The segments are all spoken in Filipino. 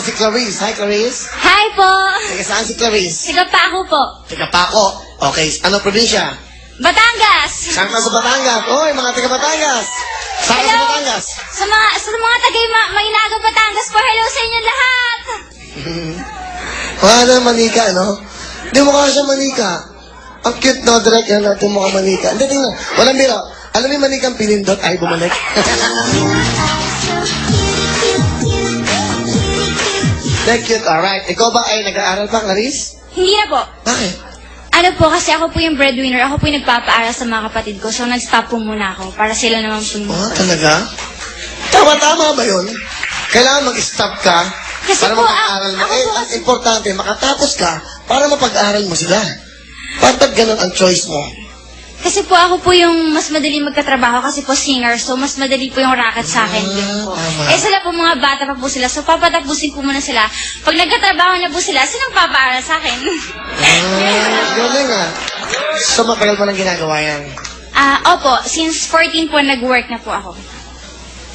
naman si Clarice. Hi, Clarice. Hi po! Taga saan si Clarice? Siga pa ako po. Taga Paco. Okay, ano probinsya? Batangas! Saan ka sa Batangas? Oy, mga taga Batangas. Saan ka sa Hello. Batangas? Sa mga tagay Maynaga, Batangas po, hello sa inyo lahat! Wala na manika, no? Hindi mo siya manika. Ang cute, no? Direct yan natin mo ka manika. Hindi, tingnan. Walang biro. Alam mo yung manikang pinindot ay bumalik. They're cute, alright. Ikaw ba ay nag-aaral pa, Clarice? Hindi na po. Bakit? Ano po, kasi ako po yung breadwinner, ako po yung nagpapaaral sa mga kapatid ko, so nag-stop po muna ako para sila naman po yung... Oh, talaga? Tama ba yun? Kailangan mag-stop ka Kasi para po, mag-aaral mo. ako Eh, po ang kasi- importante, makatapos ka para mapag-aaral mo sila. Pag ganun ang choice mo. Kasi po ako po yung mas madali magkatrabaho kasi po singer, so mas madali po yung racket sa akin. Yun po. tama. Eh sila po mga bata pa po sila, so papatapusin po muna sila. Pag nagkatrabaho na po sila, sinong papaaral sa akin? Galing ah. So, matagal mo nang ginagawa yan. Opo, since 14 po nag-work na po ako.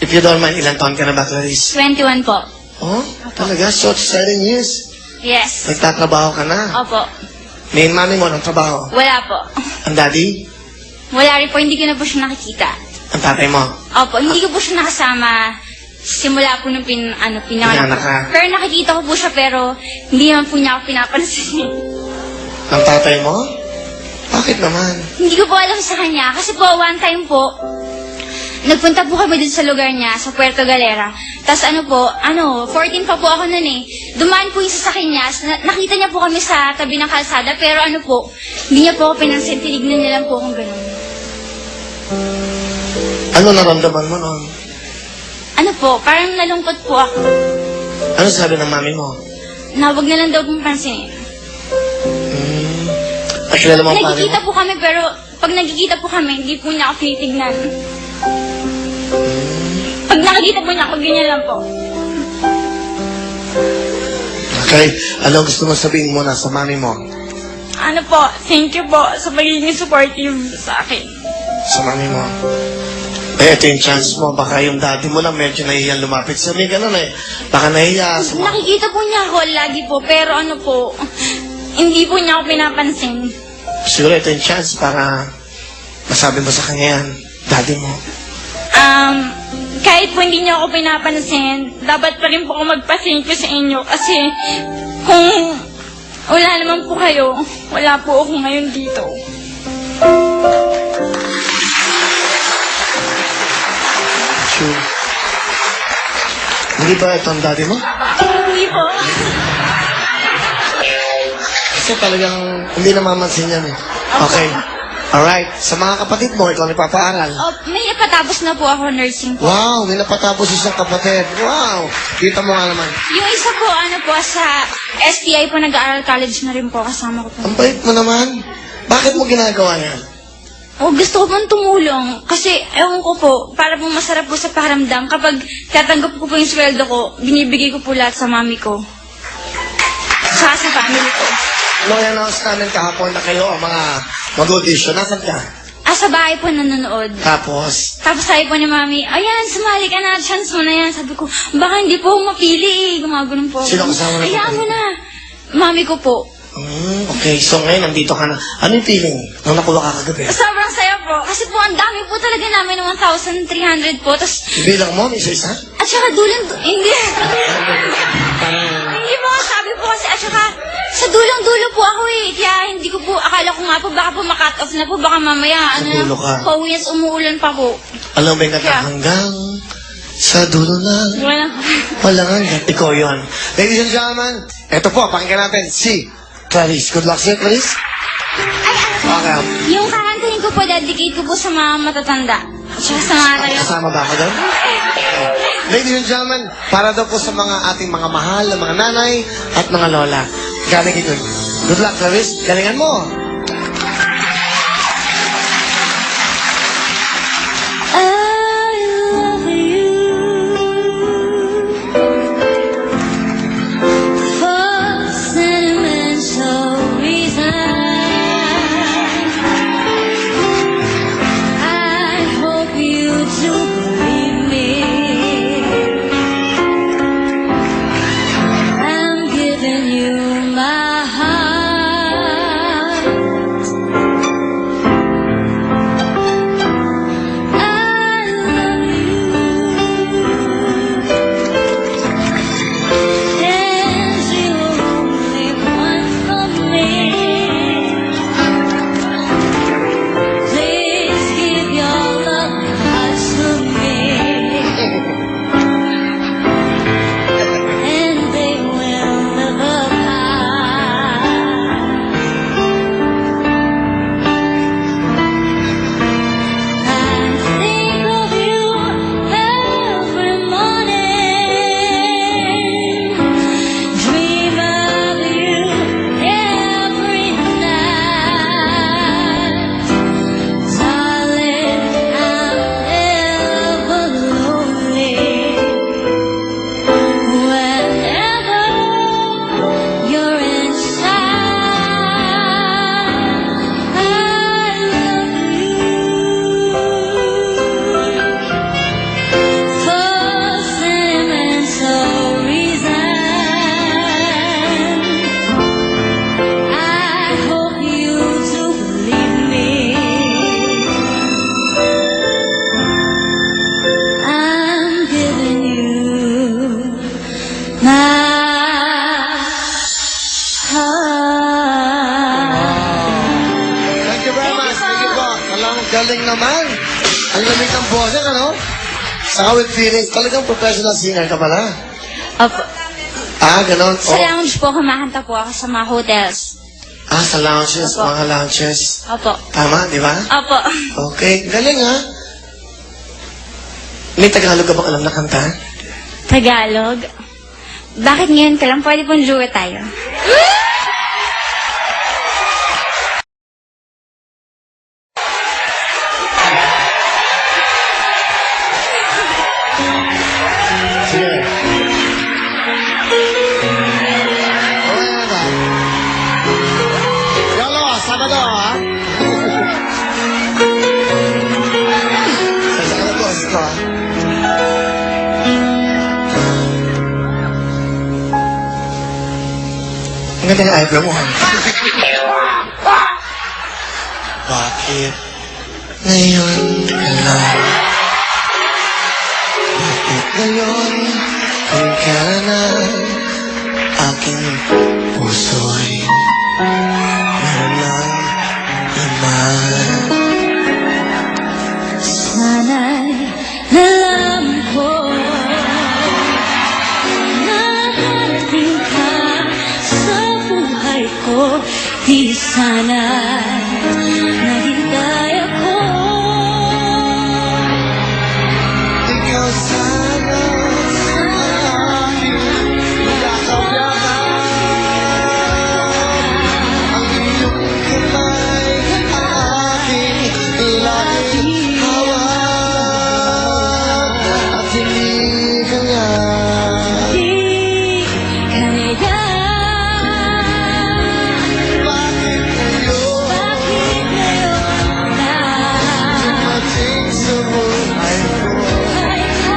If you don't mind, ilang taon ka na ba, Clarice? 21 po. Oh, talaga? So, 7 years. Yes. Nagtatrabaho ka na. Opo. Main mami mo ng trabaho. Wala po. Ang daddy? Wala rin po, hindi ko na po siya nakikita. Ang tatay mo? Opo, hindi ko po siya nakasama simula po nung pinanganak Pinanganak ka? ko. Pero nakikita ko po siya pero hindi naman po niya ako pinapansin. Ang tatay mo? Bakit naman? Hindi ko po alam sa kanya kasi po one time po, nagpunta po kami dun sa lugar niya, sa Puerto Galera. Tapos 14 pa po ako nun eh. Dumaan po yung sasakyan niya, nakita niya po kami sa tabi ng kalsada, pero hindi niya po ako pinansin, tinignan niya lang po akong ganun. Ano naramdaman mo noon? Parang nalungkot po ako. Ano sabi ng mami mo? Na wag na lang daw pong pansinin. Ay, kilala mo ang pare mo? Nagkikita po kami, pero pag nagkikita po kami, hindi po niya ako tinitignan. Pag nakikita po niya ako, ganyan lang po. Okay, ano gusto mo sabihin muna sa mami mo? Thank you po sa pagiging supportive sa akin. Sa mami mo? Eh, ito yung chance mo. Baka yung daddy mo lang medyo nahihiyan lumapit sa may ganun eh. Baka nahihiya sa mga... Nakikita po niya ako lagi po, pero hindi po niya ako pinapansin. Siguro ito yung chance para masabi mo sa kanya yan, daddy mo. Kahit po hindi niya ako pinapansin, dapat pa rin po ako magpa-thank you sa inyo kasi kung wala naman po kayo, wala po ako ngayon dito. Sure. Hindi ba ito ang daddy mo? Hindi po. Kasi talagang hindi namamansin yan eh. Okay. Alright. Sa mga kapatid mo, ikaw nagpapaaral. May napatapos na po ako nursing po. Wow, may napatapos isang kapatid. Wow. Kita mo nga naman. Yung isa po, sa STI po, nag-aaral college na rin po, kasama ko po. Ang bait mo naman. Bakit mo ginagawa yan? Gusto ko pong tumulong kasi, ewan ko po, para pong masarap po sa pakiramdam. Kapag tatanggap ko po yung sweldo ko, binibigay ko po lahat sa mami ko. Tsaka sa family ko. Nung i-announce namin kahapon na kayo ang mga mag-audition, nasan ka? Sa bahay po nanonood. Tapos, Tapos sabi po ni mami, ayan, sumali ka na, chance mo na yan. Sabi ko, baka hindi po ako mapili eh. Gumagano'n po ako. Sino kasama na Hayaan po mo na. Mami ko po. okay. So ngayon, nandito ka na. Ano yung feeling nung nakuha ka kagabi? Sobrang saya po. Kasi po, ang dami po talaga namin ng 1,300 po. Tapos, Bilang mo, isa-isa? at saka hindi. Hindi po, sabi po kasi, at saka, sa dulang-dulo po ako eh. Kaya hindi ko po, akala ko nga po, baka po makat off na po, baka mamaya, dulo ka. pauwias, umuulan pa po. Alam mo yung kanta, Yeah. hanggang sa dulo lang. Walang hanggang. Ikaw yun. Ladies and gentlemen, eto po, pakinggan natin si Clarice. Good luck sa'yo, Clarice. Okay. Yung kakantahin ko po, dedicate ko po sa mga matatanda. At saka sa mga tayo. Kasama ba ako doon? Ladies and gentlemen, para daw po sa mga ating mga mahal na mga nanay at mga lola. Galing ito. Good luck, Clarice. Galingan mo. Thank you very much. Thank you po. Talagang galing naman. Ang lamig ng boses, ano? Saka with feelings. Talagang professional singer ka pala. Opo. Ah, ganon. Sa lounge po, kumakanta po ako sa mga hotels. Ah, sa lounges, Opo. mga lounges. Opo. Tama, di ba? Opo. Okay, galing ha. May Tagalog ka bang alam na kanta? Tagalog. Bakit ngayon ka lang? Pwede pong duet tayo. Sige. Okay na ba? Yolo, Sabado ha? Sa Sabado, ito ha? Ang ganda ng eyebrow mo ha? Bakit ngayon ka lang? Bakit ngayon kung kailan aking puso'y meron ng iman? Sana'y alam ko na harating ka sa buhay ko. Di sana'y naghintay ako. Ikaw sana ang aking nakabiyakan. Ang iyong kamay aking laging hawak. At hindi kanya Di kaya. bakit ngayon Bakit ngayon na dumating sa buhay ko. buhay ko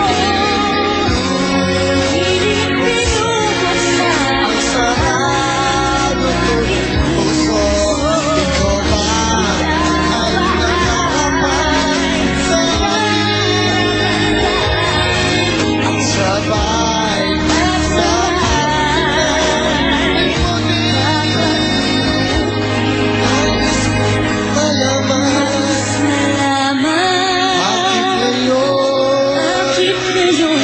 hindi pinupuksan Ang sarado kong puso, ikaw ba ay nakakapay sa akin? Ang sabay sa akin mo din nais malaman bakit ngayon Bakit ngayon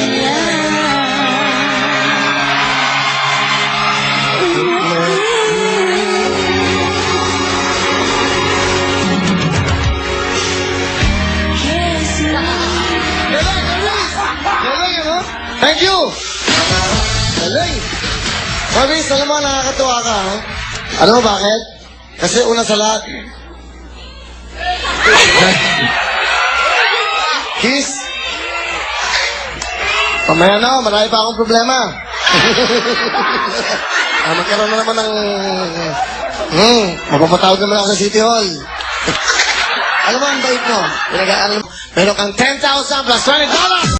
Galing, ano? Thank you! Galing! Mavis, alam mo, nakakatuwa ka, ha? Alam mo bakit? Kasi una sa lahat, Kiss, pamaya na, marami pa akong problema. Magkaroon na naman ng... mapapatawag naman ako sa City Hall. Alam mo, ang bait mo. Meron kang $10,000 plus $20.